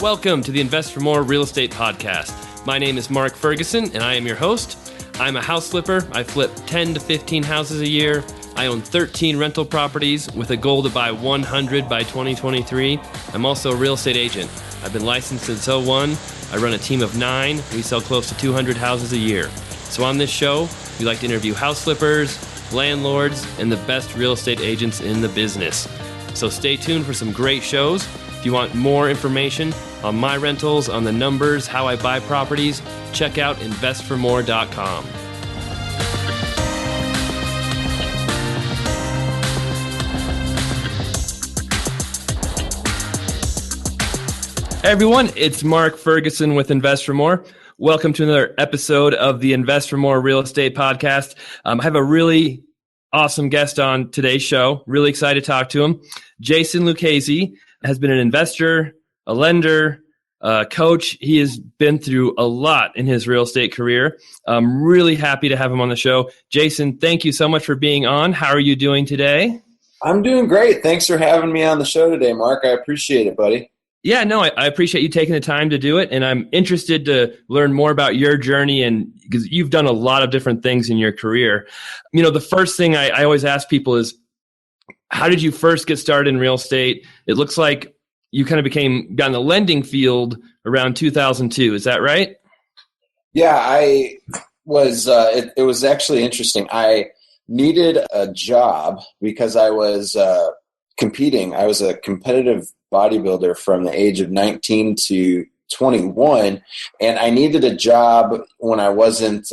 Welcome to the Invest for More Real Estate Podcast. My name is Mark Ferguson, and I am your host. I'm a house flipper. I flip 10 to 15 houses a year. I own 13 rental properties with a goal to buy 100 by 2023. I'm also a real estate agent. I've been licensed since '01. I run a team of 9. We sell close to 200 houses a year. So on this show, we like to interview house flippers, landlords, and the best real estate agents in the business. So stay tuned for some great shows. If you want more information on my rentals, on the numbers, how I buy properties, check out InvestFourMore.com. Hey everyone, it's Mark Ferguson with Invest for More. Welcome to another episode of the Invest for More Real Estate Podcast. I have a really awesome guest on today's show. Really excited to talk to him. Jason Lucchesi has been an investor, a lender, a coach. He has been through a lot in his real estate career. I'm really happy to have him on the show. Jason, thank you so much for being on. How are you doing today? I'm doing great. Thanks for having me on the show today, Mark. I appreciate it, buddy. Yeah, no, I appreciate you taking the time to do it. And I'm interested to learn more about your journey, and because you've done a lot of different things in your career. You know, the first thing I always ask people is, how did you first get started in real estate? It looks like you kind of got in the lending field around 2002. Is that right? Yeah, I was, it was actually interesting. I needed a job because I was competing. I was a competitive bodybuilder from the age of 19 to 21, and I needed a job when I wasn't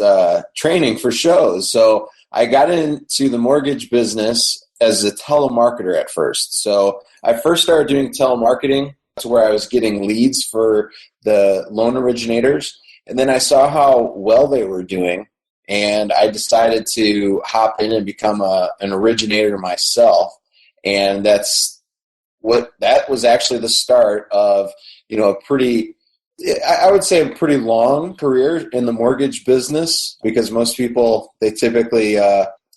training for shows. So I got into the mortgage business as a telemarketer at first. So I first started doing telemarketing to where I was getting leads for the loan originators. And then I saw how well they were doing, and I decided to hop in and become an originator myself. And that was actually the start of, a pretty, I would say a pretty long career in the mortgage business, because most people, they typically,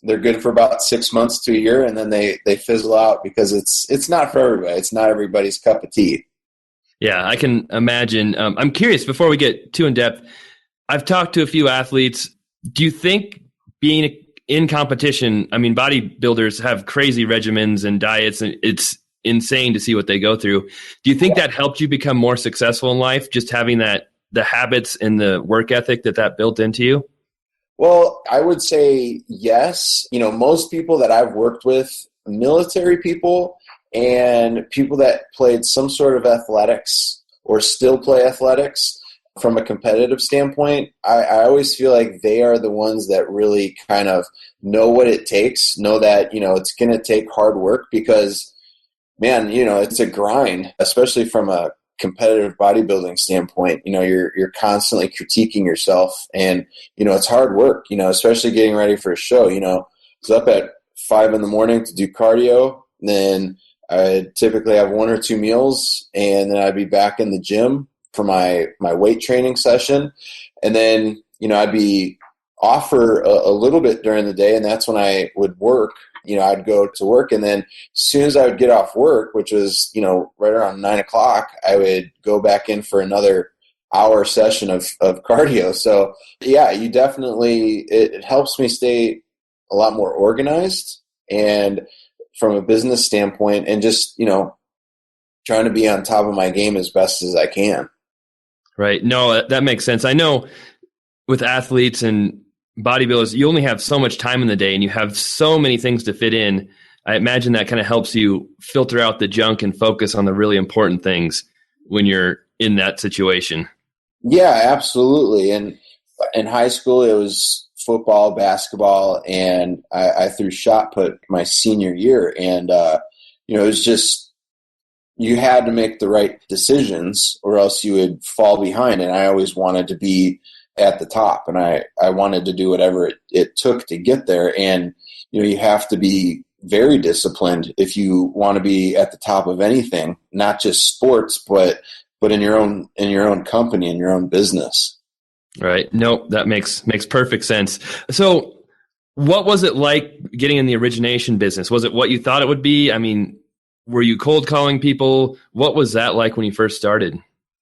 they're good for about 6 months to a year, and then they fizzle out because it's not for everybody. It's not everybody's cup of tea. Yeah, I can imagine. I'm curious, before we get too in depth, I've talked to a few athletes. Do you think being in competition, I mean, bodybuilders have crazy regimens and diets, and it's insane to see what they go through. Do you think that helped you become more successful in life, just having the habits and the work ethic that built into you? Well, I would say yes. Most people that I've worked with, military people and people that played some sort of athletics or still play athletics from a competitive standpoint, I always feel like they are the ones that really kind of know what it takes, know that, it's going to take hard work because, man, it's a grind, especially from a competitive bodybuilding standpoint. You're constantly critiquing yourself, and it's hard work, especially getting ready for a show. It's up at 5 a.m. to do cardio, then I typically have 1 or 2 meals, and then I'd be back in the gym for my weight training session, and then I'd be off for a little bit during the day, and that's when I would work. I'd go to work, and then as soon as I would get off work, which was, right around 9 o'clock, I would go back in for another hour session of cardio. So yeah, it helps me stay a lot more organized, and from a business standpoint, and just, trying to be on top of my game as best as I can. Right. No, that makes sense. I know with athletes and bodybuilders, you only have so much time in the day, and you have so many things to fit in. I imagine that kind of helps you filter out the junk and focus on the really important things when you're in that situation. Yeah, absolutely. And in high school, it was football, basketball, and I threw shot put my senior year. And, it was just, you had to make the right decisions or else you would fall behind. And I always wanted to be at the top, and I wanted to do whatever it took to get there. And, you have to be very disciplined if you want to be at the top of anything, not just sports, but in your own company, in your own business. Right. No, that makes perfect sense. So what was it like getting in the origination business? Was it what you thought it would be? I mean, were you cold calling people? What was that like when you first started?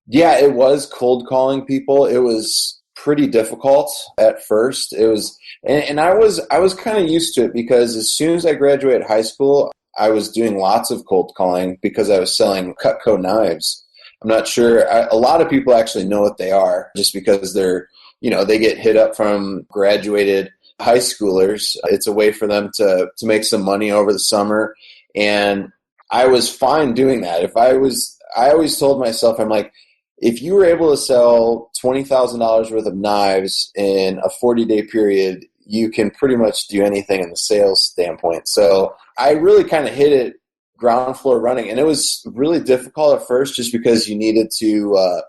Yeah, it was cold calling people. It was pretty difficult at first. It was, and I was kind of used to it because as soon as I graduated high school, I was doing lots of cold calling because I was selling Cutco knives. I'm not sure. A lot of people actually know what they are just because they get hit up from graduated high schoolers. It's a way for them to make some money over the summer. And I was fine doing that. I always told myself, I'm like, if you were able to sell $20,000 worth of knives in a 40-day period, you can pretty much do anything in the sales standpoint. So I really kind of hit it ground floor running. And it was really difficult at first just because you needed to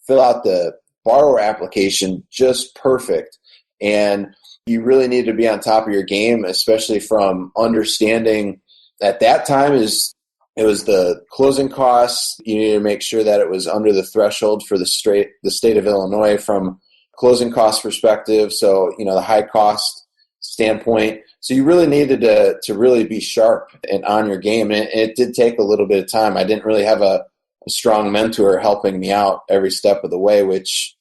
fill out the borrower application just perfect. And you really need to be on top of your game, especially from understanding at that time it was the closing costs. You needed to make sure that it was under the threshold for the state of Illinois from closing cost perspective. So, the high cost standpoint. So you really needed to really be sharp and on your game. And it did take a little bit of time. I didn't really have a strong mentor helping me out every step of the way, which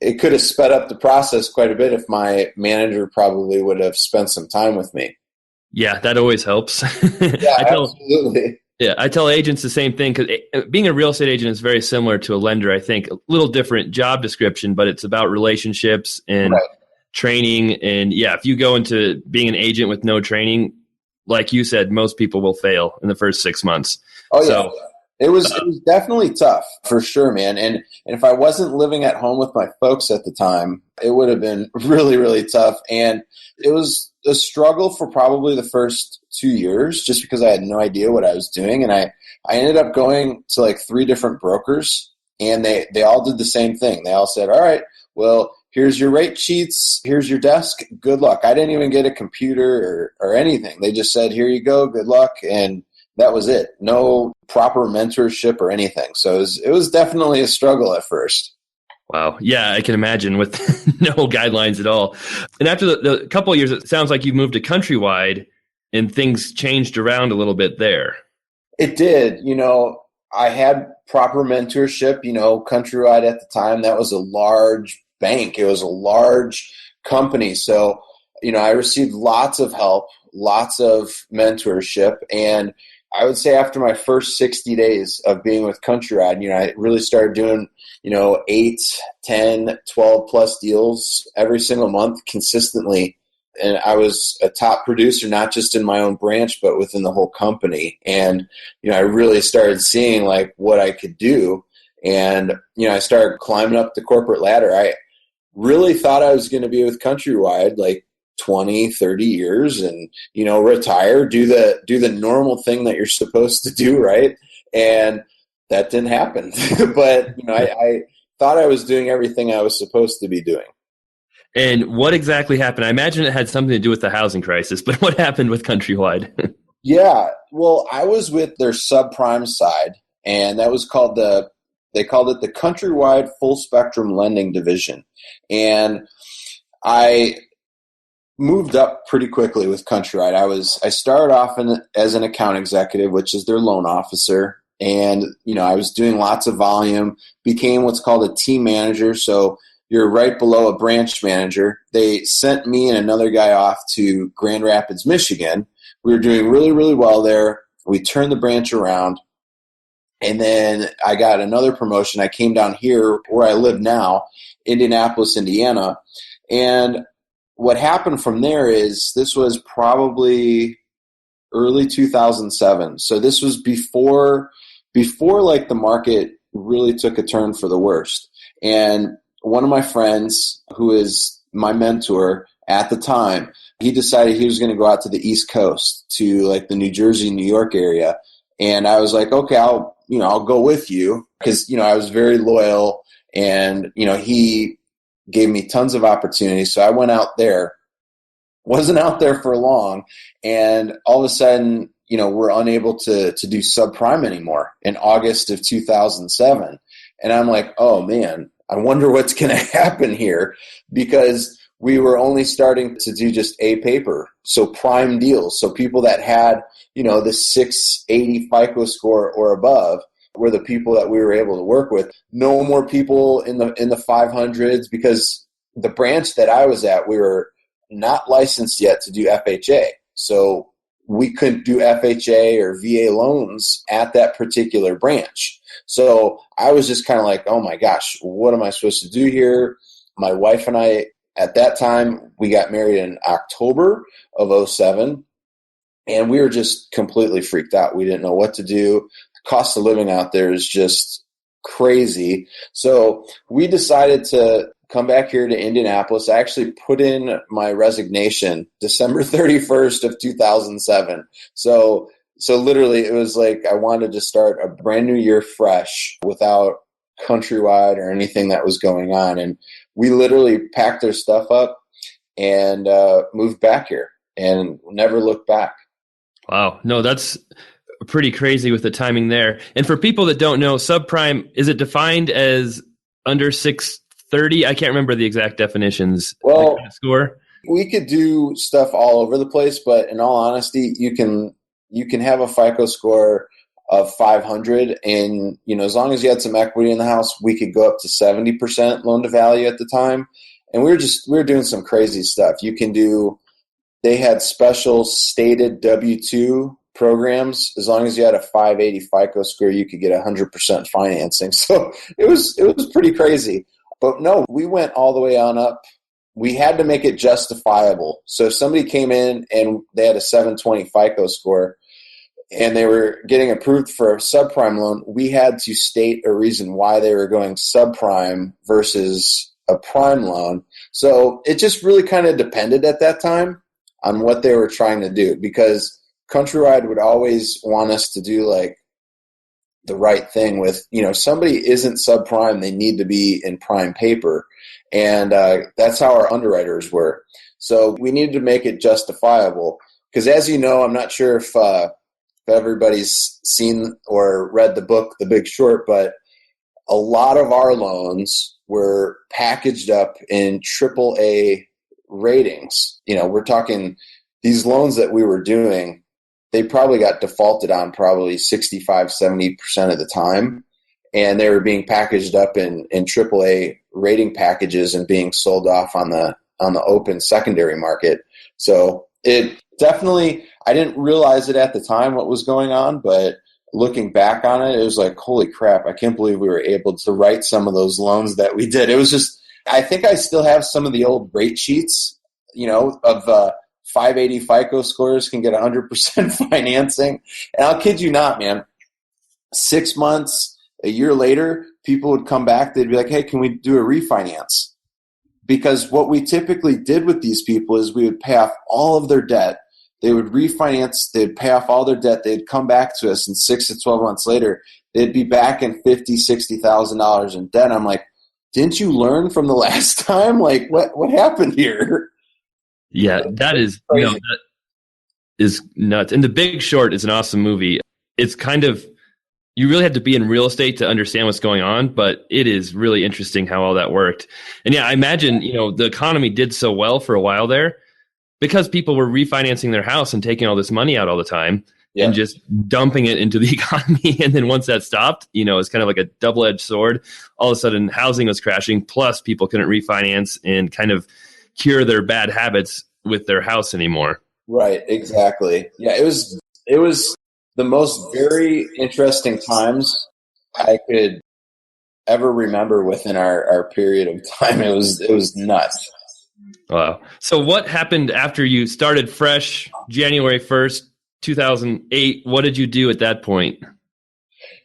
it could have sped up the process quite a bit if my manager probably would have spent some time with me. Yeah, that always helps. Yeah, absolutely. Yeah, I tell agents the same thing because being a real estate agent is very similar to a lender, I think. A little different job description, but it's about relationships and training. And yeah, if you go into being an agent with no training, like you said, most people will fail in the first 6 months. Oh, yeah. So, it was definitely tough for sure, man. And if I wasn't living at home with my folks at the time, it would have been really, really tough. And it was a struggle for probably the first 2 years just because I had no idea what I was doing. And I ended up going to like 3 different brokers, and they all did the same thing. They all said, all right, well, here's your rate sheets. Here's your desk. Good luck. I didn't even get a computer or anything. They just said, here you go. Good luck. And that was it. No proper mentorship or anything. So it was definitely a struggle at first. Wow. Yeah, I can imagine with no guidelines at all. And after the couple of years, it sounds like you moved to Countrywide and things changed around a little bit there. It did. I had proper mentorship. Countrywide at the time, that was a large bank. It was a large company. So, I received lots of help, lots of mentorship. And I would say after my first 60 days of being with Countrywide, I really started doing, 8, 10, 12 plus deals every single month consistently. And I was a top producer, not just in my own branch, but within the whole company. And, I really started seeing like what I could do. And, I started climbing up the corporate ladder. I really thought I was going to be with Countrywide like 20, 30 years and, retire, do the normal thing that you're supposed to do. Right. And that didn't happen. But, I thought I was doing everything I was supposed to be doing. And what exactly happened? I imagine it had something to do with the housing crisis, but what happened with Countrywide? Yeah. Well, I was with their subprime side, and that was they called it the Countrywide Full Spectrum Lending Division. And I moved up pretty quickly with Countrywide. I started off as an account executive, which is their loan officer. And, I was doing lots of volume, became what's called a team manager. So you're right below a branch manager. They sent me and another guy off to Grand Rapids, Michigan. We were doing really, really well there. We turned the branch around. And then I got another promotion. I came down here where I live now, Indianapolis, Indiana. And what happened from there is this was probably early 2007. So this was before like the market really took a turn for the worst. And one of my friends, who is my mentor at the time, he decided he was going to go out to the East Coast to like the New Jersey, New York area. And I was like, okay, I'll go with you because, I was very loyal and, he gave me tons of opportunities. So I went out there, wasn't out there for long. And all of a sudden, we're unable to do subprime anymore in August of 2007. And I'm like, oh man, I wonder what's going to happen here, because we were only starting to do just A paper. So prime deals. So people that had, the 680 FICO score or above were the people that we were able to work with. No more people in the 500s, because the branch that I was at, we were not licensed yet to do FHA. So we couldn't do FHA or VA loans at that particular branch. So I was just kind of like, oh my gosh, what am I supposed to do here? My wife and I, at that time, we got married in October of 2007, and we were just completely freaked out. We didn't know what to do. The cost of living out there is just crazy. So we decided to come back here to Indianapolis. I actually put in my resignation December 31st of 2007. So literally it was like I wanted to start a brand new year fresh without Countrywide or anything that was going on. And we literally packed their stuff up and moved back here and never looked back. Wow. No, that's pretty crazy with the timing there. And for people that don't know, subprime, is it defined as under 630? I can't remember the exact definitions. Well, kind of score. We could do stuff all over the place, but in all honesty, you can have a FICO score of 500, and as long as you had some equity in the house, we could go up to 70% loan to value at the time. And we were doing some crazy stuff. They had special stated W-2 programs. As long as you had a 580 FICO score, you could get 100% financing. So it was pretty crazy. But no, we went all the way on up. We had to make it justifiable. So if somebody came in and they had a 720 FICO score and they were getting approved for a subprime loan, we had to state a reason why they were going subprime versus a prime loan. So it just really kind of depended at that time on what they were trying to do, because Countrywide would always want us to do like the right thing with, somebody isn't subprime, they need to be in prime paper. And that's how our underwriters were. So we needed to make it justifiable, because as you know, I'm not sure if everybody's seen or read the book, The Big Short, but a lot of our loans were packaged up in AAA ratings. We're talking these loans that we were doing, they probably got defaulted on probably 65, 70% of the time. And they were being packaged up in AAA rating packages and being sold off on the open secondary market. So it definitely, I didn't realize it at the time what was going on, but looking back on it, it was like, holy crap, I can't believe we were able to write some of those loans that we did. It was just, I think I still have some of the old rate sheets, of 580 FICO scores can get 100% financing. And I'll kid you not, man, 6 months, a year later, people would come back. They'd be like, hey, can we do a refinance? Because what we typically did with these people is we would pay off all of their debt. They would refinance. They'd pay off all their debt. They'd come back to us, and 6 to 12 months later, they'd be back in $50,000, $60,000 in debt. I'm like, didn't you learn from the last time? Like, what happened here? Yeah, that is that is nuts. And The Big Short is an awesome movie. It's kind of, you really have to be in real estate to understand what's going on, but it is really interesting how all that worked. And yeah, I imagine, the economy did so well for a while there because people were refinancing their house and taking all this money out all the time and just dumping it into the economy. And then once that stopped, it's kind of like a double-edged sword. All of a sudden, housing was crashing, plus people couldn't refinance and kind of cure their bad habits with their house anymore. Right, exactly. Yeah, it was the most very interesting times I could ever remember within our period of time. It was nuts. Wow. So what happened after you started fresh January 1st, 2008? What did you do at that point?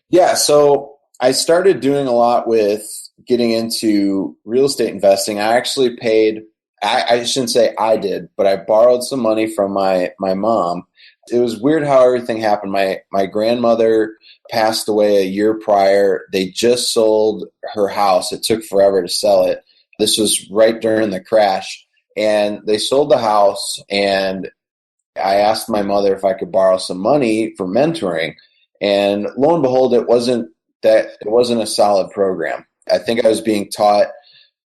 Yeah, so I started doing a lot with getting into real estate investing. I actually paid, I shouldn't say I did, but I borrowed some money from my mom. It was weird how everything happened. My grandmother passed away a year prior. They just sold her house. It took forever to sell it. This was right during the crash. And they sold the house, and I asked my mother if I could borrow some money for mentoring. And lo and behold, it wasn't a solid program. I think I was being taught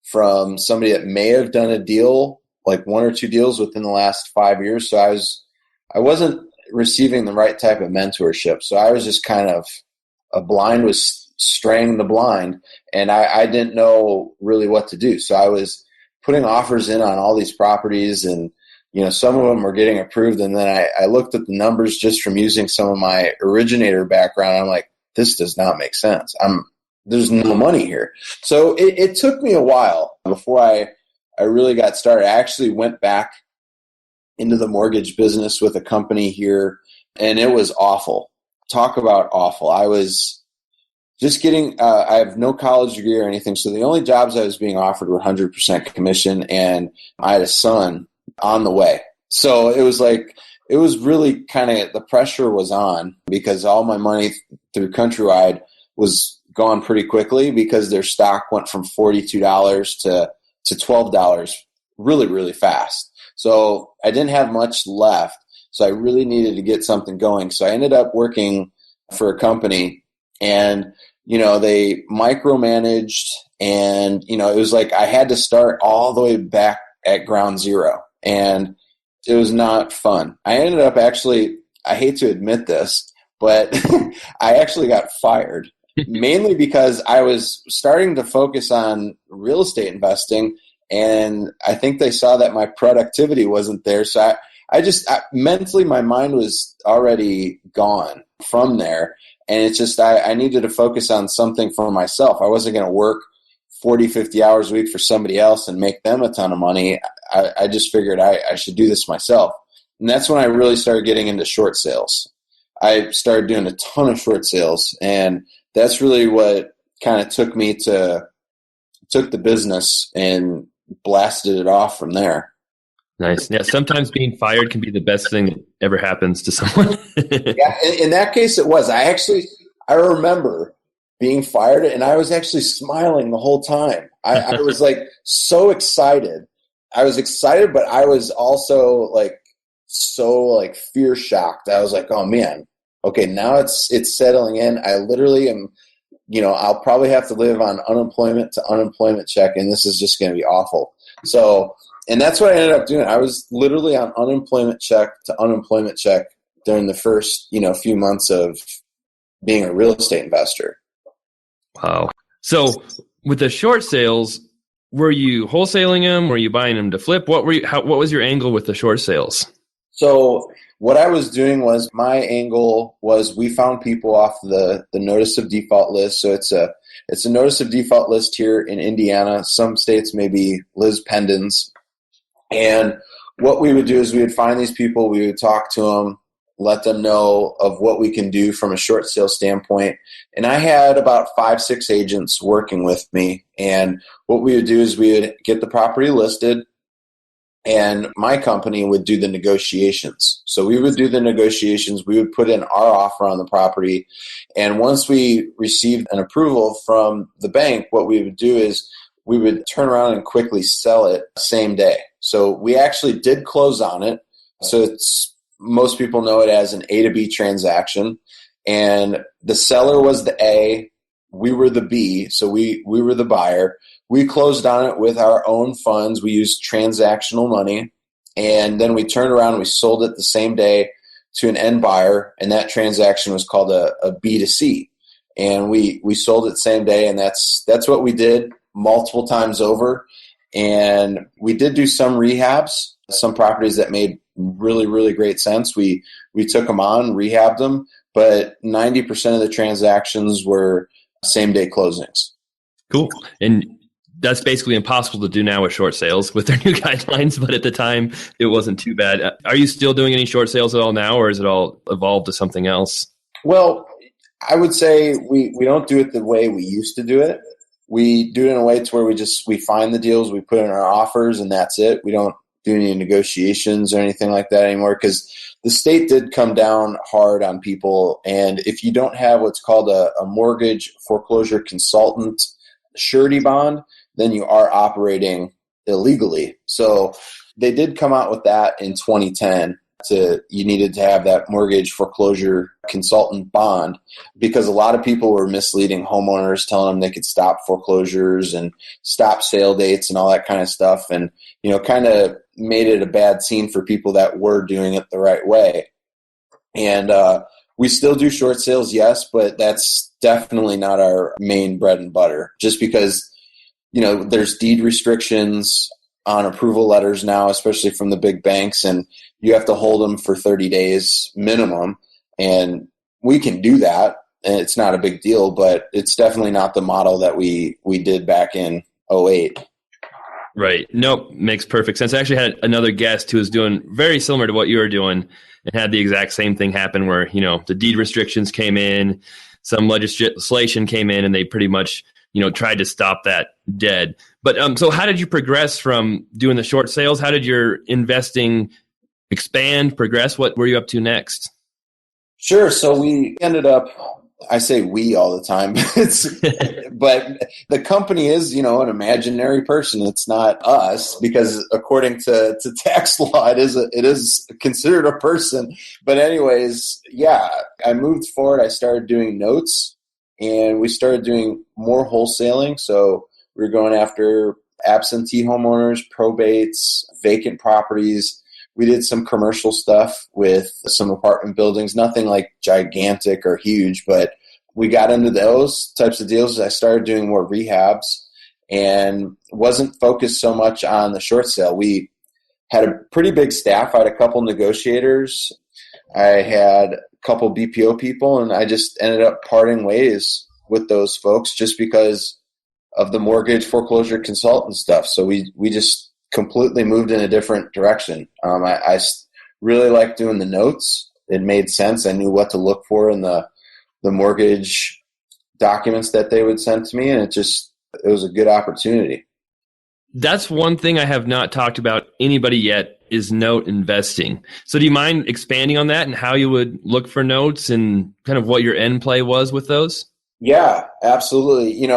from somebody that may have done a deal, like 1 or 2 deals within the last 5 years. So I wasn't receiving the right type of mentorship. So I was just kind of a blind was straying the blind, and I didn't know really what to do. So I was putting offers in on all these properties, and some of them were getting approved. And then I looked at the numbers just from using some of my originator background. I'm like, this does not make sense. There's no money here. So it took me a while before I really got started. I actually went back into the mortgage business with a company here, and it was awful. Talk about awful. I was just getting, I have no college degree or anything, so the only jobs I was being offered were 100% commission, and I had a son on the way. So it was really kind of, the pressure was on because all my money through Countrywide was gone pretty quickly because their stock went from $42 to $12 really, really fast. So I didn't have much left. So I really needed to get something going. So I ended up working for a company, and, they micromanaged, and, it was like I had to start all the way back at ground zero, and it was not fun. I ended up actually, I hate to admit this, but I actually got fired mainly because I was starting to focus on real estate investing, and I think they saw that my productivity wasn't there. So I mentally, my mind was already gone from there. And it's just, I needed to focus on something for myself. I wasn't going to work 40, 50 hours a week for somebody else and make them a ton of money. I just figured I should do this myself. And that's when I really started getting into short sales. I started doing a ton of short sales, and that's really what kind of took the business and blasted it off from there. Nice. Yeah, sometimes being fired can be the best thing that ever happens to someone. Yeah, in that case it was. I remember being fired, and I was actually smiling the whole time. I was like so excited. I was excited, but I was also like so like fear shocked. I was like, oh man, okay, now it's settling in. I literally am, I'll probably have to live on unemployment to unemployment check, and this is just going to be awful. So, and that's what I ended up doing. I was literally on unemployment check to unemployment check during the first, few months of being a real estate investor. Wow. So with the short sales, were you wholesaling them? Were you buying them to flip? What was your angle with the short sales? So what I was doing was, my angle was, we found people off the notice of default list. So it's a notice of default list here in Indiana. Some states may be lis pendens. And what we would do is we would find these people, we would talk to them, let them know of what we can do from a short sale standpoint. And I had about 5, 6 agents working with me. And what we would do is we would get the property listed, and my company would do the negotiations. So we would do the negotiations. We would put in our offer on the property. And once we received an approval from the bank, what we would do is we would turn around and quickly sell it same day. So we actually did close on it. So most people know it as an A to B transaction. And the seller was the A, we were the B, so we were the buyer. We closed on it with our own funds. We used transactional money, and then we turned around and we sold it the same day to an end buyer, and that transaction was called a B to C. And we sold it the same day, and that's what we did multiple times over. And we did do some rehabs, some properties that made really, really great sense. We took them on, rehabbed them, but 90% of the transactions were same-day closings. Cool. And that's basically impossible to do now with short sales with their new guidelines, but at the time, it wasn't too bad. Are you still doing any short sales at all now, or has it all evolved to something else? Well, I would say we don't do it the way we used to do it. We do it in a way to where we find the deals, we put in our offers, and that's it. We don't do any negotiations or anything like that anymore, because the state did come down hard on people. And if you don't have what's called a mortgage foreclosure consultant surety bond, then you are operating illegally. So they did come out with that in 2010. You needed to have that mortgage foreclosure consultant bond, because a lot of people were misleading homeowners, telling them they could stop foreclosures and stop sale dates and all that kind of stuff, and kind of made it a bad scene for people that were doing it the right way. And We still do short sales, yes, but that's definitely not our main bread and butter, just because, there's deed restrictions on approval letters now, especially from the big banks, and you have to hold them for 30 days minimum. And we can do that, and it's not a big deal, but it's definitely not the model that we did back in '08. Right. Nope. Makes perfect sense. I actually had another guest who was doing very similar to what you were doing and had the exact same thing happen where, the deed restrictions came in, some legislation came in, and they pretty much, tried to stop that dead. But so how did you progress from doing the short sales? How did your investing expand, progress? What were you up to next? Sure. So we ended up, I say we all the time, but the company is, an imaginary person. It's not us, because according to tax law, it is considered a person. But anyways, yeah, I moved forward. I started doing notes, and we started doing more wholesaling. So we were going after absentee homeowners, probates, vacant properties. We did some commercial stuff with some apartment buildings, nothing like gigantic or huge, but we got into those types of deals. I started doing more rehabs and wasn't focused so much on the short sale. We had a pretty big staff. I had a couple negotiators. I had a couple BPO people, and I just ended up parting ways with those folks just because of the mortgage foreclosure consultant stuff. So we just completely moved in a different direction. I really liked doing the notes. It made sense. I knew what to look for in the mortgage documents that they would send to me, and it was a good opportunity. That's one thing I have not talked about anybody yet is note investing. So do you mind expanding on that and how you would look for notes and kind of what your end play was with those? Yeah, absolutely.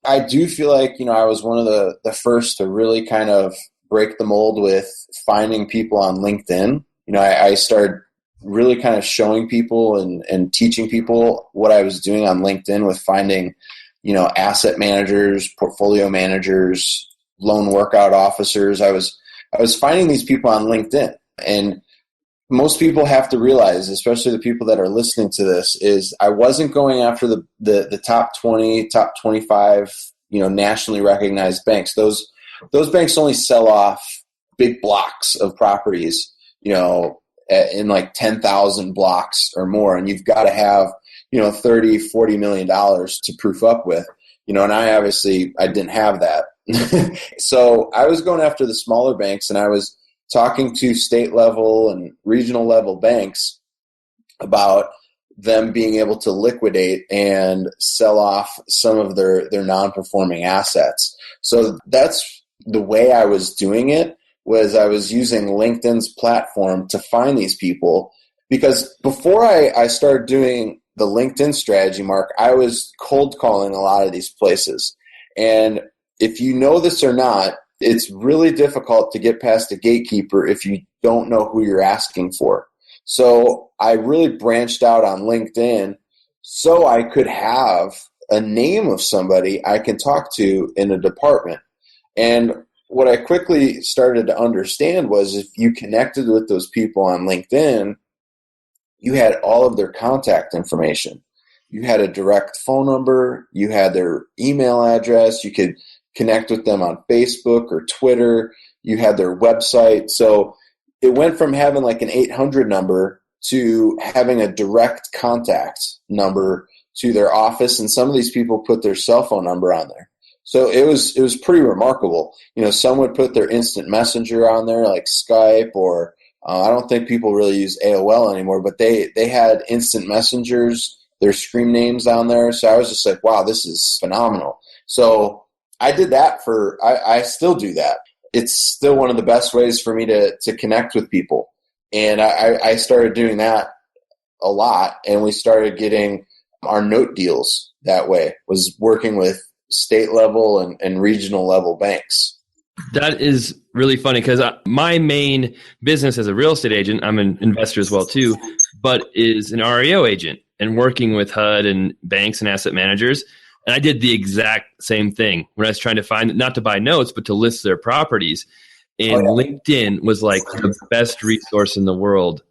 I do feel like, I was one of the first to really kind of break the mold with finding people on LinkedIn. I started really kind of showing people and teaching people what I was doing on LinkedIn with finding, asset managers, portfolio managers, loan workout officers. I was finding these people on LinkedIn, and most people have to realize, especially the people that are listening to this, is I wasn't going after the top 20, top 25, nationally recognized banks. Those banks only sell off big blocks of properties, in like 10,000 blocks or more. And you've got to have, $30, $40 million to proof up with, and I didn't have that. So I was going after the smaller banks, and I was talking to state level and regional level banks about them being able to liquidate and sell off some of their non-performing assets. So that's the way I was doing it, was I was using LinkedIn's platform to find these people. Because before I started doing the LinkedIn strategy, Mark, I was cold calling a lot of these places. And if you know this or not, it's really difficult to get past a gatekeeper if you don't know who you're asking for. So I really branched out on LinkedIn so I could have a name of somebody I can talk to in a department. And what I quickly started to understand was if you connected with those people on LinkedIn, you had all of their contact information. You had a direct phone number. You had their email address. You could connect with them on Facebook or Twitter. You had their website. So it went from having like an 800 number to having a direct contact number to their office. And some of these people put their cell phone number on there. So it was pretty remarkable. Some would put their instant messenger on there like Skype, or I don't think people really use AOL anymore, but they had instant messengers, their screen names on there. So I was just like, wow, this is phenomenal. So I did that I still do that. It's still one of the best ways for me to connect with people. And I started doing that a lot, and we started getting our note deals that way, was working with state level and regional level banks. That is really funny because my main business as a real estate agent, I'm an investor as well too, but is an REO agent and working with HUD and banks and asset managers. And I did the exact same thing when I was trying to find, not to buy notes, but to list their properties. And LinkedIn was like the best resource in the world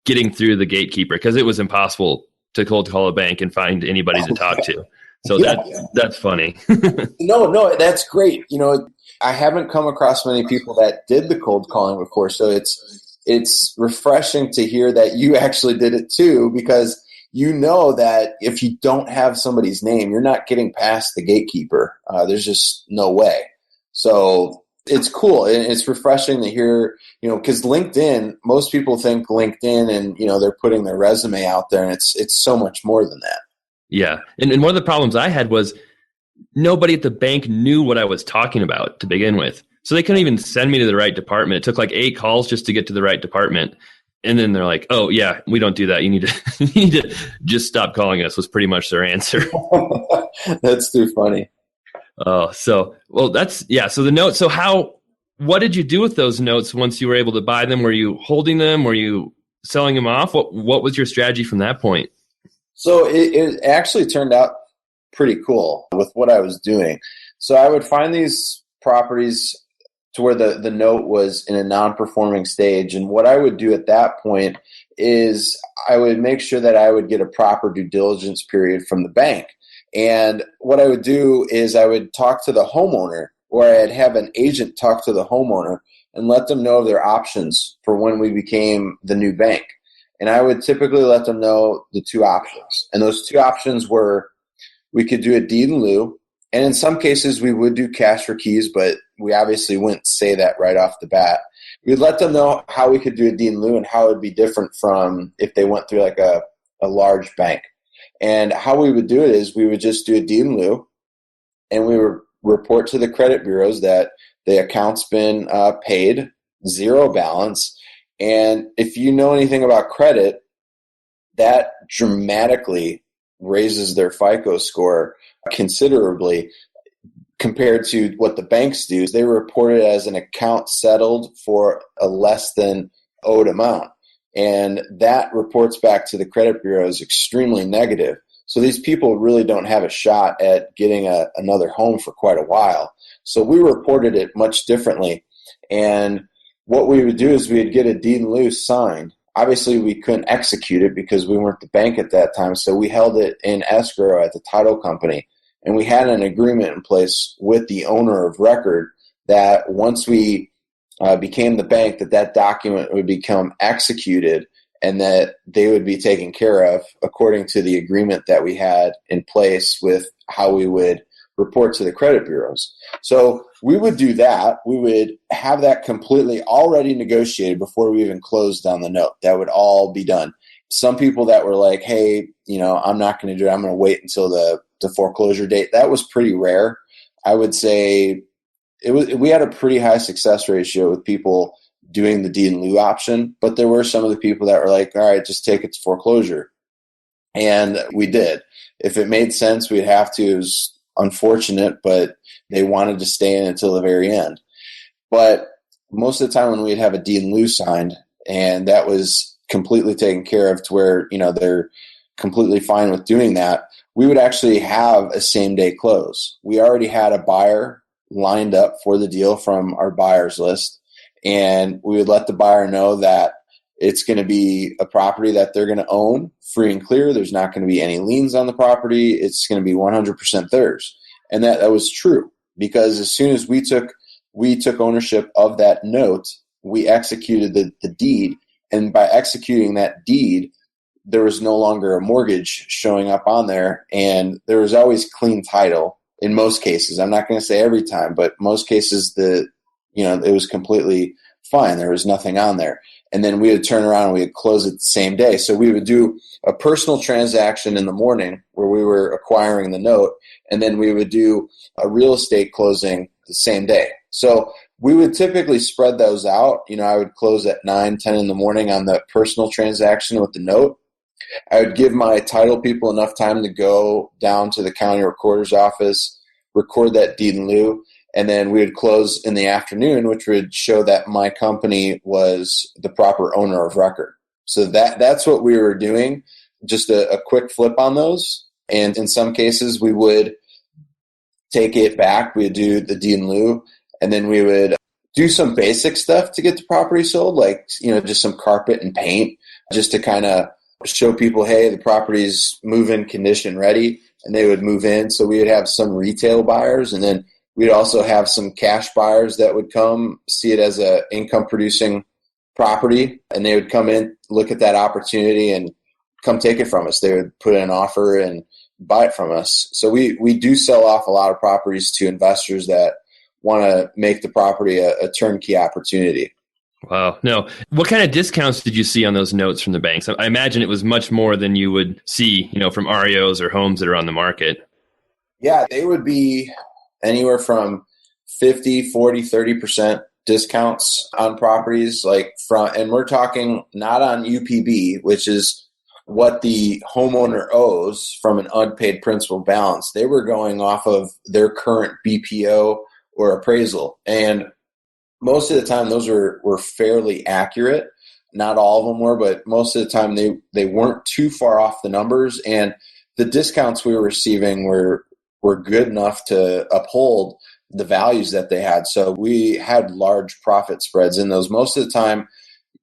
getting through the gatekeeper, because it was impossible to cold call a bank and find anybody to talk to. So that's funny. No, that's great. I haven't come across many people that did the cold calling before, so it's refreshing to hear that you actually did it too, because that if you don't have somebody's name, you're not getting past the gatekeeper. There's just no way. So it's cool, and it's refreshing to hear, because LinkedIn, most people think LinkedIn and, they're putting their resume out there, and it's so much more than that. Yeah. And one of the problems I had was nobody at the bank knew what I was talking about to begin with. So they couldn't even send me to the right department. It took like 8 calls just to get to the right department. And then they're like, "Oh yeah, we don't do that. You need to just stop calling us," was pretty much their answer. That's too funny. Oh, so the notes. So what did you do with those notes once you were able to buy them? Were you holding them? Were you selling them off? What was your strategy from that point? So it actually turned out pretty cool with what I was doing. So I would find these properties to where the note was in a non-performing stage. And what I would do at that point is I would make sure that I would get a proper due diligence period from the bank. And what I would do is I would talk to the homeowner, or I'd have an agent talk to the homeowner and let them know of their options for when we became the new bank. And I would typically let them know the 2 options. And those 2 options were, we could do a deed in lieu, and in some cases we would do cash for keys, but we obviously wouldn't say that right off the bat. We'd let them know how we could do a deed in lieu and how it would be different from if they went through like a large bank. And how we would do it is we would just do a deed in lieu, and we would report to the credit bureaus that the account's been paid, 0 balance. And if you know anything about credit, that dramatically raises their FICO score considerably compared to what the banks do. They report it as an account settled for a less than owed amount. And that reports back to the credit bureaus extremely negative. So these people really don't have a shot at getting another home for quite a while. So we reported it much differently. And what we would do is we'd get a deed in lieu signed. Obviously, we couldn't execute it because we weren't the bank at that time, so we held it in escrow at the title company. And we had an agreement in place with the owner of record that once we became the bank, that document would become executed and that they would be taken care of according to the agreement that we had in place with how we would report to the credit bureaus. So we would do that. We would have that completely already negotiated before we even closed on the note. That would all be done. Some people that were like, hey, I'm not going to do it. I'm going to wait until the foreclosure date. That was pretty rare. I would say we had a pretty high success ratio with people doing the deed in lieu option, but there were some of the people that were like, all right, just take it to foreclosure. And we did. If it made sense, we'd have to. It was unfortunate, but they wanted to stay in until the very end. But most of the time when we'd have a deed in lieu signed, and that was completely taken care of to where, they're completely fine with doing that, we would actually have a same day close. We already had a buyer lined up for the deal from our buyers list, and we would let the buyer know that it's going to be a property that they're going to own free and clear. There's not going to be any liens on the property. It's going to be 100% theirs. And that was true, because as soon as we took ownership of that note, we executed the deed. And by executing that deed, there was no longer a mortgage showing up on there, and there was always clean title in most cases. I'm not going to say every time, but most cases it was completely fine. There was nothing on there. And then we would turn around and we would close it the same day. So we would do a personal transaction in the morning where we were acquiring the note, and then we would do a real estate closing the same day. So we would typically spread those out. I would close at 9, 10 in the morning on the personal transaction with the note. I would give my title people enough time to go down to the county recorder's office, record that deed in lieu, and then we would close in the afternoon, which would show that my company was the proper owner of record. So that's what we were doing, just a quick flip on those. And in some cases, we would take it back. We would do the deed in lieu, and then we would do some basic stuff to get the property sold, like just some carpet and paint. just to kind of show people, hey, the property's move-in condition ready, and they would move in. So we would have some retail buyers, and then we'd also have some cash buyers that would come see it as a income-producing property, and they would come in, look at that opportunity, and come take it from us. They would put in an offer and buy it from us. So we do sell off a lot of properties to investors that want to make the property a turnkey opportunity. Wow. No. What kind of discounts did you see on those notes from the banks? I imagine it was much more than you would see, from REOs or homes that are on the market. Yeah, they would be anywhere from 50, 40, 30% discounts on properties, and we're talking not on UPB, which is what the homeowner owes from an unpaid principal balance. They were going off of their current BPO or appraisal. And most of the time those were fairly accurate. Not all of them were, but most of the time they weren't too far off the numbers. And the discounts we were receiving were good enough to uphold the values that they had. So we had large profit spreads in those most of the time.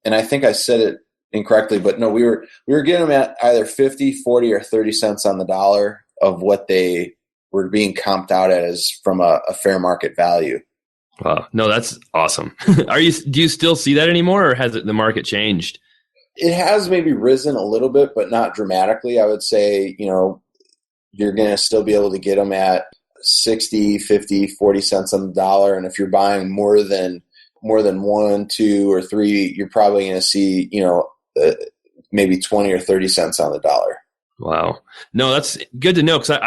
And I think I said it incorrectly, but no, we were getting them at either 50, 40, or 30 cents on the dollar of what they were being comped out as from a fair market value. Wow. No, that's awesome. Do you still see that anymore, or has the market changed? It has maybe risen a little bit, but not dramatically. I would say, you're going to still be able to get them at 60, 50, 40 cents on the dollar. And if you're buying more than 1, 2, or 3, you're probably going to see, maybe 20 or 30 cents on the dollar. Wow. No, that's good to know, because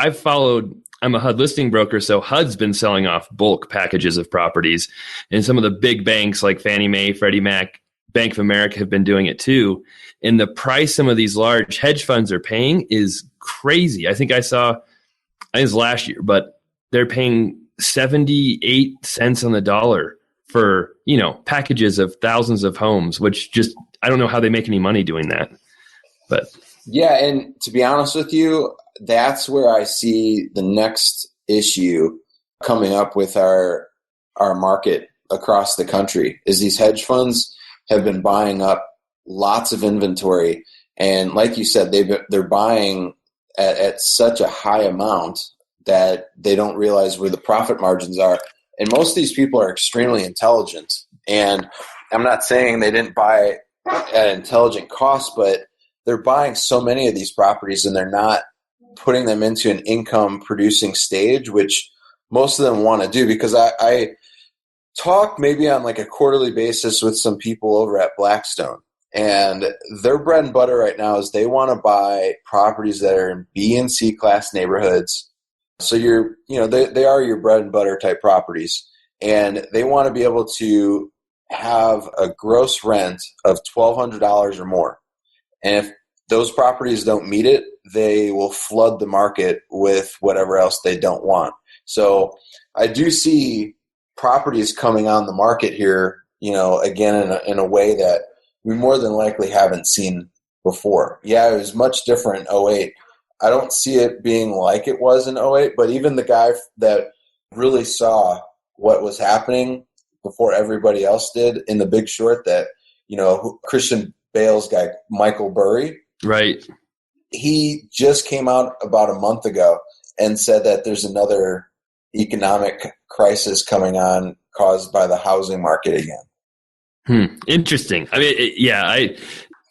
I'm a HUD listing broker, so HUD's been selling off bulk packages of properties. And some of the big banks like Fannie Mae, Freddie Mac, Bank of America have been doing it too. And the price some of these large hedge funds are paying is crazy. I think it was last year, but they're paying 78 cents on the dollar for, packages of thousands of homes, which just, I don't know how they make any money doing that. But yeah, and to be honest with you, that's where I see the next issue coming up with our market across the country is these hedge funds have been buying up lots of inventory. And like you said, they're buying at such a high amount that they don't realize where the profit margins are. And most of these people are extremely intelligent. And I'm not saying they didn't buy at an intelligent cost, but they're buying so many of these properties and they're not putting them into an income producing stage, which most of them want to do. Because I talk maybe on like a quarterly basis with some people over at Blackstone, and their bread and butter right now is they want to buy properties that are in B and C class neighborhoods. So they are your bread and butter type properties, and they want to be able to have a gross rent of $1,200 or more. And if those properties don't meet it, they will flood the market with whatever else they don't want. So I do see properties coming on the market here, again, in a way that we more than likely haven't seen before. Yeah, it was much different in 2008. I don't see it being like it was in 2008, but even the guy that really saw what was happening before everybody else did in The Big Short, that, Christian Bale's guy, Michael Burry. Right. He just came out about a month ago and said that there's another economic crisis coming on caused by the housing market again. Interesting. I mean,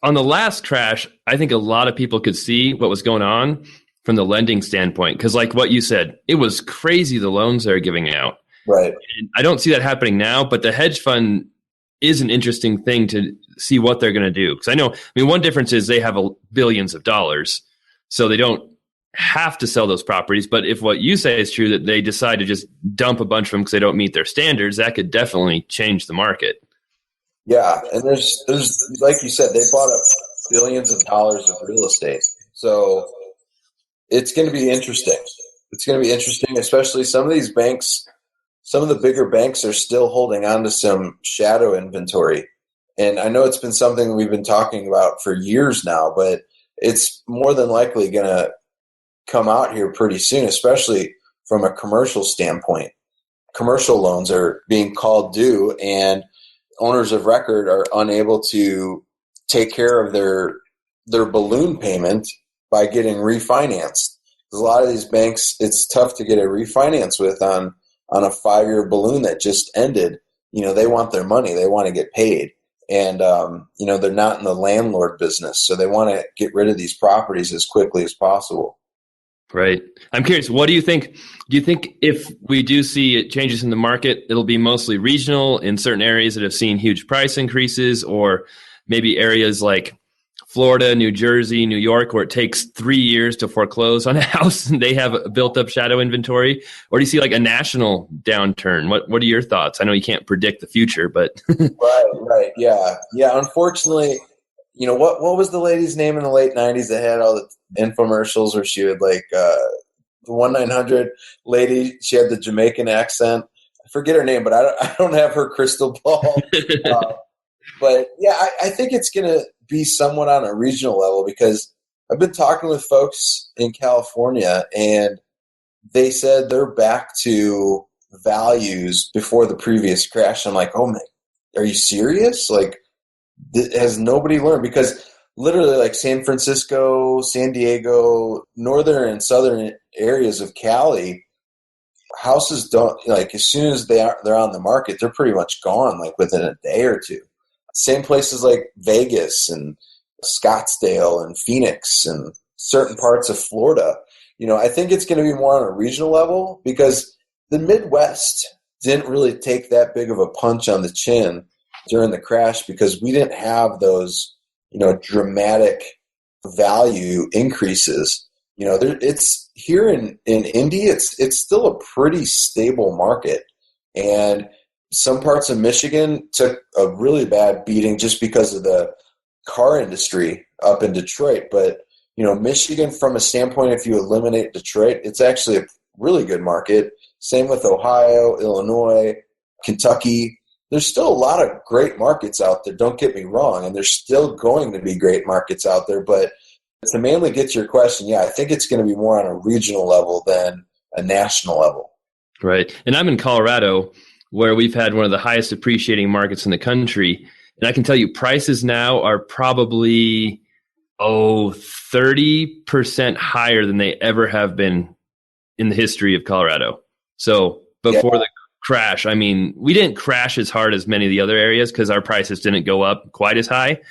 on the last crash, I think a lot of people could see what was going on from the lending standpoint. Because like what you said, it was crazy the loans they're giving out. Right. And I don't see that happening now, but the hedge fund is an interesting thing to see what they're going to do. Because one difference is they have billions of dollars, so they don't have to sell those properties. But if what you say is true, that they decide to just dump a bunch of them because they don't meet their standards, that could definitely change the market. Yeah, and there's like you said, they bought up billions of dollars of real estate. So it's going to be interesting. It's going to be interesting, especially some of these banks. Some of the bigger banks are still holding on to some shadow inventory. And I know it's been something we've been talking about for years now, but it's more than likely going to come out here pretty soon, especially from a commercial standpoint. Commercial loans are being called due, and owners of record are unable to take care of their balloon payment by getting refinanced. Because a lot of these banks, it's tough to get a refinance with on a 5-year balloon that just ended. They want their money. They want to get paid. And, they're not in the landlord business. So they want to get rid of these properties as quickly as possible. Right. I'm curious, what do you think? Do you think if we do see changes in the market, it'll be mostly regional in certain areas that have seen huge price increases, or maybe areas like Florida, New Jersey, New York, where it takes 3 years to foreclose on a house and they have a built up shadow inventory? Or do you see like a national downturn? What are your thoughts? I know you can't predict the future, but Right. Yeah. Unfortunately, what was the lady's name in the late 90s that had all the infomercials where she would the 1-900 lady, she had the Jamaican accent. I forget her name, but I don't have her crystal ball. But yeah, I think it's going to be somewhat on a regional level, because I've been talking with folks in California and they said they're back to values before the previous crash. I'm like, oh man, are you serious? Like, has nobody learned? Because literally, like San Francisco, San Diego, northern and southern areas of Cali, houses don't, like, as soon as they're on the market, they're pretty much gone, like within a day or two. Same places like Vegas and Scottsdale and Phoenix and certain parts of Florida. I think it's going to be more on a regional level, because the Midwest didn't really take that big of a punch on the chin during the crash, because we didn't have those, dramatic value increases. It's here in Indy, it's still a pretty stable market. And some parts of Michigan took a really bad beating just because of the car industry up in Detroit. But, Michigan, from a standpoint, if you eliminate Detroit, it's actually a really good market. Same with Ohio, Illinois, Kentucky. There's still a lot of great markets out there, don't get me wrong, and there's still going to be great markets out there. But to mainly get to your question, yeah, I think it's going to be more on a regional level than a national level. Right. And I'm in Colorado, where we've had one of the highest appreciating markets in the country. And I can tell you prices now are probably 30% higher than they ever have been in the history of Colorado. So before the crash, I mean, we didn't crash as hard as many of the other areas because our prices didn't go up quite as high.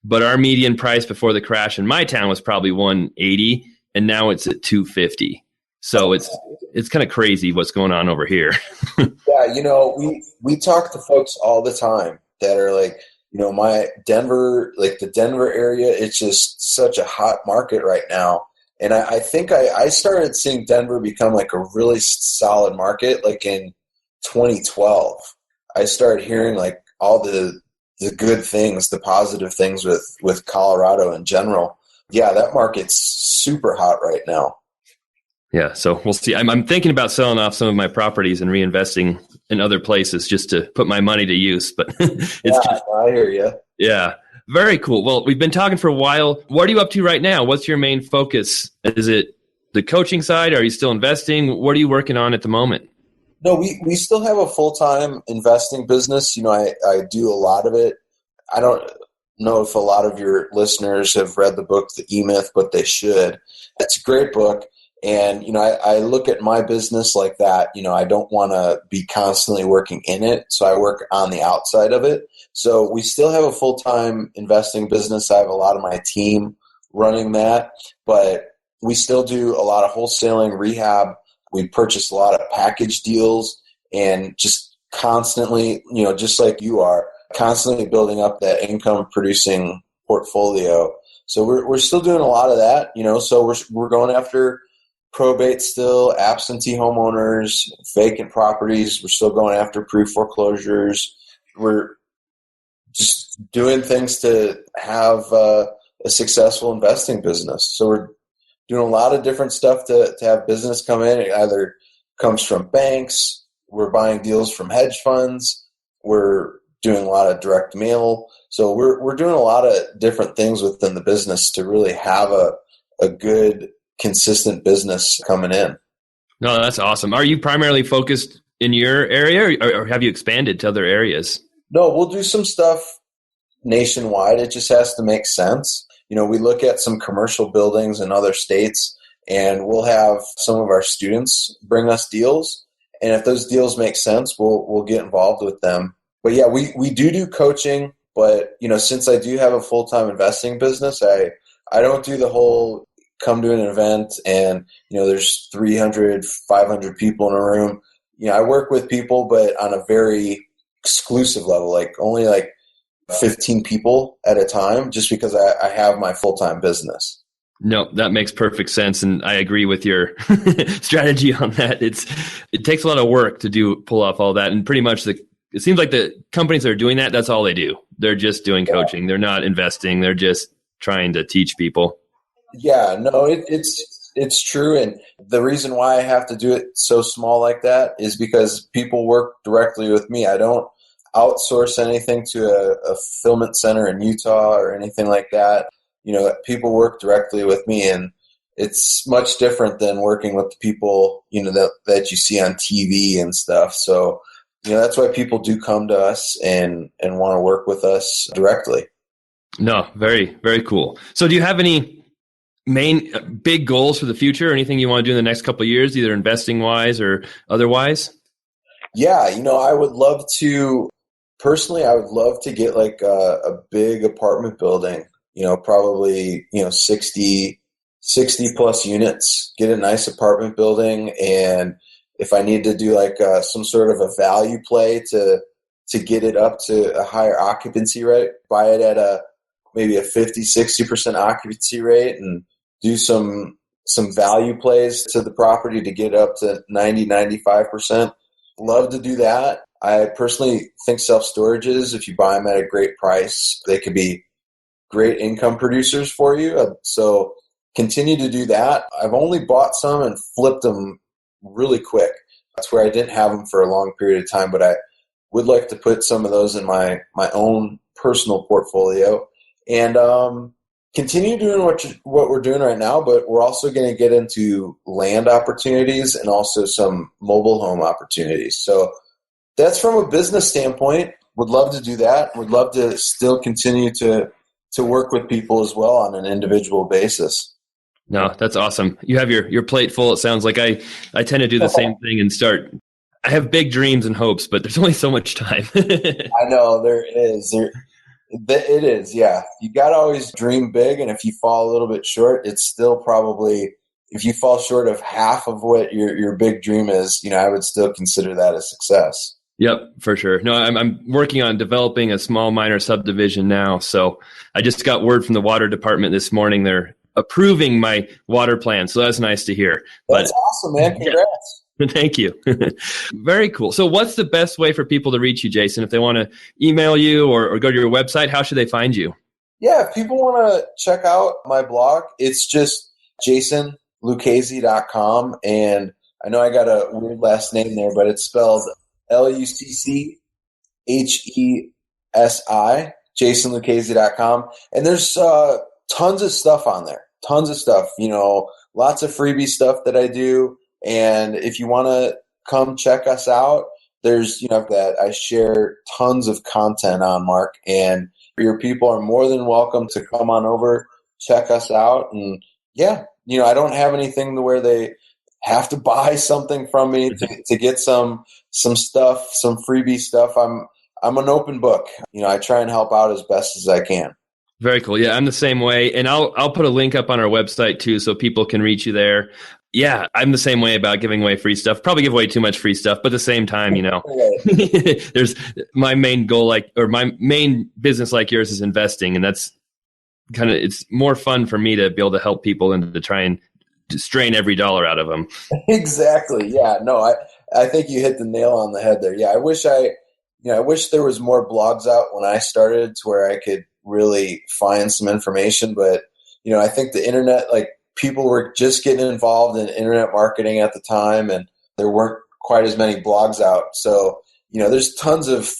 But our median price before the crash in my town was probably 180, and now it's at 250. So it's kind of crazy what's going on over here. Yeah, we talk to folks all the time that are like, my Denver, like the Denver area, it's just such a hot market right now. And I think I started seeing Denver become like a really solid market like in 2012. I started hearing like all the good things, the positive things with Colorado in general. Yeah, that market's super hot right now. Yeah, so we'll see. I'm thinking about selling off some of my properties and reinvesting in other places just to put my money to use. But I hear you. Yeah, very cool. Well, we've been talking for a while. What are you up to right now? What's your main focus? Is it the coaching side? Are you still investing? What are you working on at the moment? No, we still have a full-time investing business. I do a lot of it. I don't know if a lot of your listeners have read the book, The E-Myth, but they should. It's a great book. And, I look at my business like that. I don't want to be constantly working in it. So I work on the outside of it. So we still have a full-time investing business. I have a lot of my team running that, but we still do a lot of wholesaling, rehab. We purchase a lot of package deals and just constantly, just like you are, constantly building up that income producing portfolio. So we're still doing a lot of that, so we're going after probate still, absentee homeowners, vacant properties. We're still going after pre-foreclosures. We're just doing things to have a successful investing business. So we're doing a lot of different stuff to have business come in. It either comes from banks. We're buying deals from hedge funds. We're doing a lot of direct mail. So we're doing a lot of different things within the business to really have a good, consistent business coming in. No, that's awesome. Are you primarily focused in your area, or have you expanded to other areas? No, we'll do some stuff nationwide. It just has to make sense. We look at some commercial buildings in other states, and we'll have some of our students bring us deals. And if those deals make sense, we'll get involved with them. But yeah, we do coaching. But, since I do have a full-time investing business, I don't do the whole come to an event and, there's 300, 500 people in a room. I work with people, but on a very exclusive level, like only like 15 people at a time, just because I have my full-time business. No, that makes perfect sense. And I agree with your strategy on that. It takes a lot of work to pull off all that. And pretty much it seems like the companies that are doing that, that's all they do. They're just doing coaching. They're not investing. They're just trying to teach people. Yeah, no, it's true. And the reason why I have to do it so small like that is because people work directly with me. I don't outsource anything to a fulfillment center in Utah or anything like that. People work directly with me, and it's much different than working with the people, that you see on TV and stuff. So, that's why people do come to us and want to work with us directly. No, very, very cool. So do you have any main big goals for the future? Anything you want to do in the next couple of years, either investing wise or otherwise? Yeah, I would love to, personally, I would love to get like a big apartment building, probably, 60 plus units, get a nice apartment building. And if I need to do like some sort of a value play to get it up to a higher occupancy rate, buy it at maybe a 50-60% occupancy rate and do some value plays to the property to get up to 90-95%. Love to do that. I personally think self-storages, if you buy them at a great price, they could be great income producers for you. So continue to do that. I've only bought some and flipped them really quick. That's where I didn't have them for a long period of time, but I would like to put some of those in my own personal portfolio and continue doing what we're doing right now. But we're also going to get into land opportunities and also some mobile home opportunities. So that's from a business standpoint. Would love to do that. Would love to still continue to work with people as well on an individual basis. No, that's awesome. You have your plate full. It sounds like I tend to do the same thing and I have big dreams and hopes, but there's only so much time. I know there is. It is, yeah. You got to always dream big, and if you fall a little bit short, it's still probably, if you fall short of half of what your big dream is, I would still consider that a success. Yep, for sure. No, I'm working on developing a small minor subdivision now. So I just got word from the water department this morning. They're approving my water plan. So that's nice to hear. That's awesome, man. Congrats. Yeah. Thank you. Very cool. So what's the best way for people to reach you, Jason? If they want to email you or go to your website, how should they find you? Yeah, if people want to check out my blog, it's just jasonluchesi.com. And I know I got a weird last name there, but it's spelled Lucchesi, jasonluchesi.com. And there's tons of stuff on there. Tons of stuff, lots of freebie stuff that I do. And if you want to come check us out, there's, that I share tons of content on, Mark. And your people are more than welcome to come on over, check us out. And yeah, I don't have anything to where they have to buy something from me to get some stuff, some freebie stuff. I'm an open book. I try and help out as best as I can. Very cool. Yeah, I'm the same way. And I'll put a link up on our website too, so people can reach you there. Yeah, I'm the same way about giving away free stuff. Probably give away too much free stuff, but at the same time, there's my main goal, my main business like yours is investing. And that's it's more fun for me to be able to help people and to try and strain every dollar out of them. Exactly. Yeah, no, I think you hit the nail on the head there. Yeah, I wish there was more blogs out when I started to where I could really find some information. But, I think the internet, people were just getting involved in internet marketing at the time, and there weren't quite as many blogs out. So, there's tons of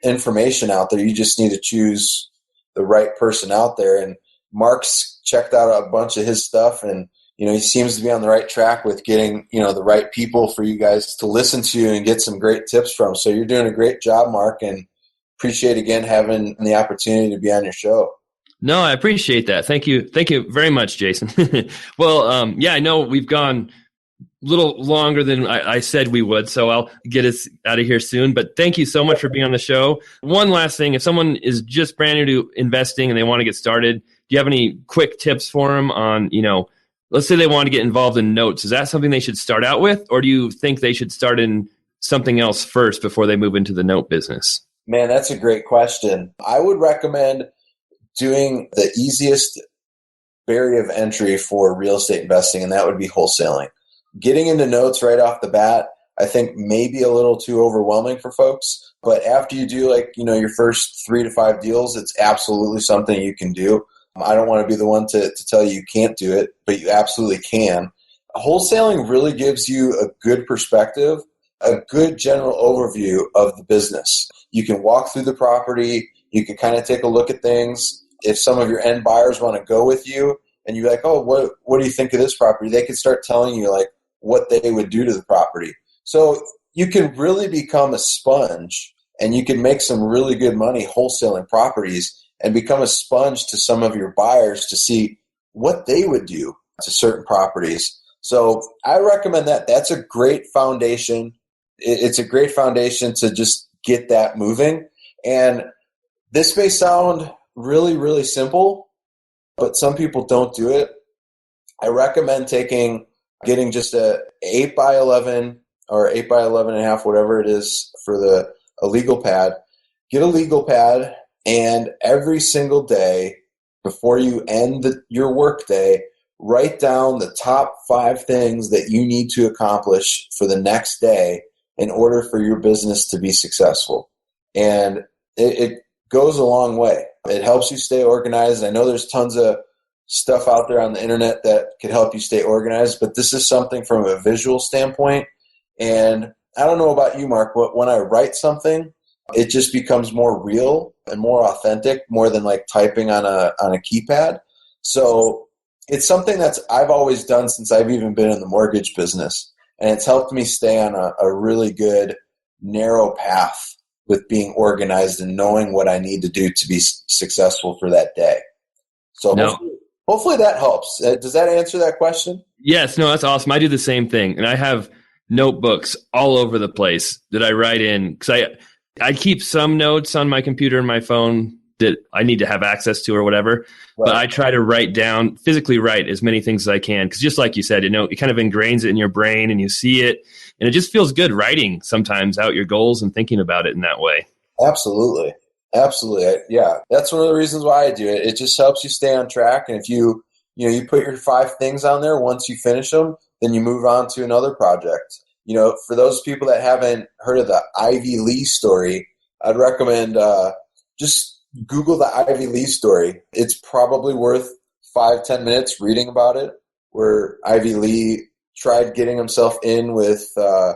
information out there. You just need to choose the right person out there. And Mark's checked out a bunch of his stuff, and, he seems to be on the right track with getting, the right people for you guys to listen to and get some great tips from. So you're doing a great job, Mark, and appreciate again having the opportunity to be on your show. No, I appreciate that. Thank you. Thank you very much, Jason. Well, yeah, I know we've gone a little longer than I said we would, so I'll get us out of here soon. But thank you so much for being on the show. One last thing, if someone is just brand new to investing and they want to get started, do you have any quick tips for them on, let's say they want to get involved in notes. Is that something they should start out with, or do you think they should start in something else first before they move into the note business? Man, that's a great question. I would recommend doing the easiest barrier of entry for real estate investing, and that would be wholesaling. Getting into notes right off the bat, I think maybe a little too overwhelming for folks. But after you do your first 3 to 5 deals, it's absolutely something you can do. I don't want to be the one to tell you can't do it, but you absolutely can. Wholesaling really gives you a good perspective, a good general overview of the business. You can walk through the property. You can kind of take a look at things. If some of your end buyers want to go with you and you're like, oh, what do you think of this property? They can start telling you what they would do to the property. So you can really become a sponge, and you can make some really good money wholesaling properties and become a sponge to some of your buyers to see what they would do to certain properties. So I recommend that. That's a great foundation. It's a great foundation to just get that moving. And this may sound really, really simple, but some people don't do it. I recommend getting just a 8x11 or 8x11.5, whatever it is for a legal pad. Get a legal pad, and every single day before you end your work day, write down the top 5 things that you need to accomplish for the next day in order for your business to be successful. And it goes a long way. It helps you stay organized. I know there's tons of stuff out there on the internet that could help you stay organized, but this is something from a visual standpoint. And I don't know about you, Mark, but when I write something, it just becomes more real and more authentic, more than typing on a keypad. So it's something I've always done since I've even been in the mortgage business. And it's helped me stay on a really good, narrow path with being organized and knowing what I need to do to be successful for that day. So hopefully that helps. Does that answer that question? Yes, no, that's awesome. I do the same thing. And I have notebooks all over the place that I write in, because I keep some notes on my computer and my phone that I need to have access to or whatever. Right. But I try to physically write as many things as I can. Because just like you said, it kind of ingrains it in your brain and you see it. And it just feels good writing sometimes out your goals and thinking about it in that way. Absolutely. Absolutely. Yeah. That's one of the reasons why I do it. It just helps you stay on track. And if you put your 5 things on there, once you finish them, then you move on to another project. For those people that haven't heard of the Ivy Lee story, I'd recommend just Google the Ivy Lee story. It's probably worth 5-10 minutes reading about it, where Ivy Lee tried getting himself in with, I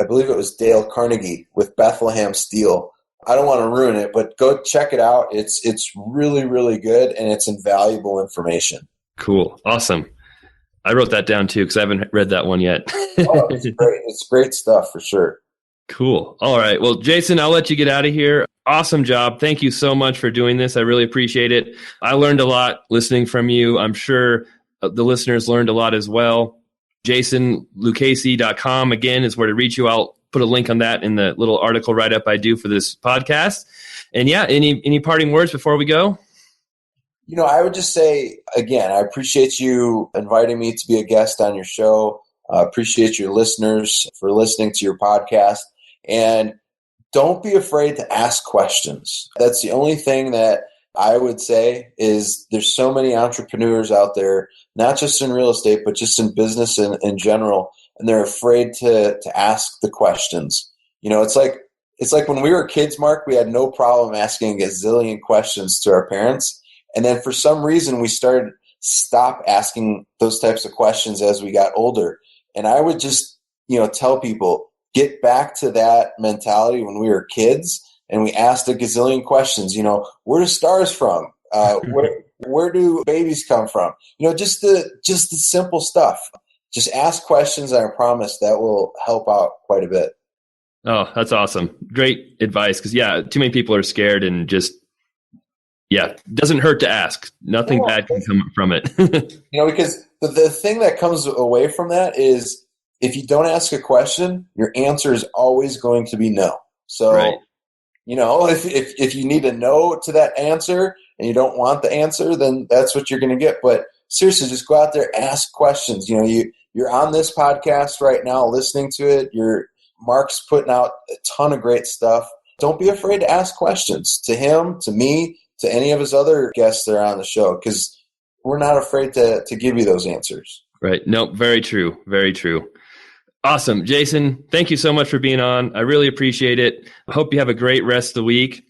believe it was Dale Carnegie, with Bethlehem Steel. I don't want to ruin it, but go check it out. It's really, really good, and it's invaluable information. Cool. Awesome. I wrote that down too, because I haven't read that one yet. Oh, it's great. It's great stuff for sure. Cool. All right. Well, Jason, I'll let you get out of here. Awesome job. Thank you so much for doing this. I really appreciate it. I learned a lot listening from you. I'm sure the listeners learned a lot as well. JasonLuchesi.com, again, is where to reach you. I'll put a link on that in the little article write-up I do for this podcast. And yeah, any parting words before we go? I would just say, again, I appreciate you inviting me to be a guest on your show. I appreciate your listeners for listening to your podcast. And don't be afraid to ask questions. That's the only thing that I would say is there's so many entrepreneurs out there, not just in real estate, but just in business in general, and they're afraid to ask the questions. It's like when we were kids, Mark, we had no problem asking a gazillion questions to our parents. And then for some reason, we stop asking those types of questions as we got older. And I would just, tell people, get back to that mentality when we were kids and we asked a gazillion questions. Where do stars from? Where do babies come from? Just the simple stuff. Just ask questions, and I promise that will help out quite a bit. Oh, that's awesome. Great advice. Because too many people are scared and just, doesn't hurt to ask. Nothing bad can come from it. Because the thing that comes away from that is if you don't ask a question, your answer is always going to be no. So, right. If you need a no to that answer and you don't want the answer, then that's what you're going to get. But seriously, just go out there, ask questions. You're on this podcast right now, listening to it. Mark's putting out a ton of great stuff. Don't be afraid to ask questions to him, to me, to any of his other guests that are on the show, because we're not afraid to give you those answers. Right. No, very true. Very true. Awesome. Jason, thank you so much for being on. I really appreciate it. I hope you have a great rest of the week.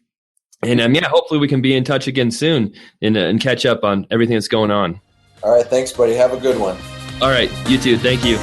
And hopefully we can be in touch again soon and catch up on everything that's going on. All right. Thanks, buddy. Have a good one. All right. You too. Thank you.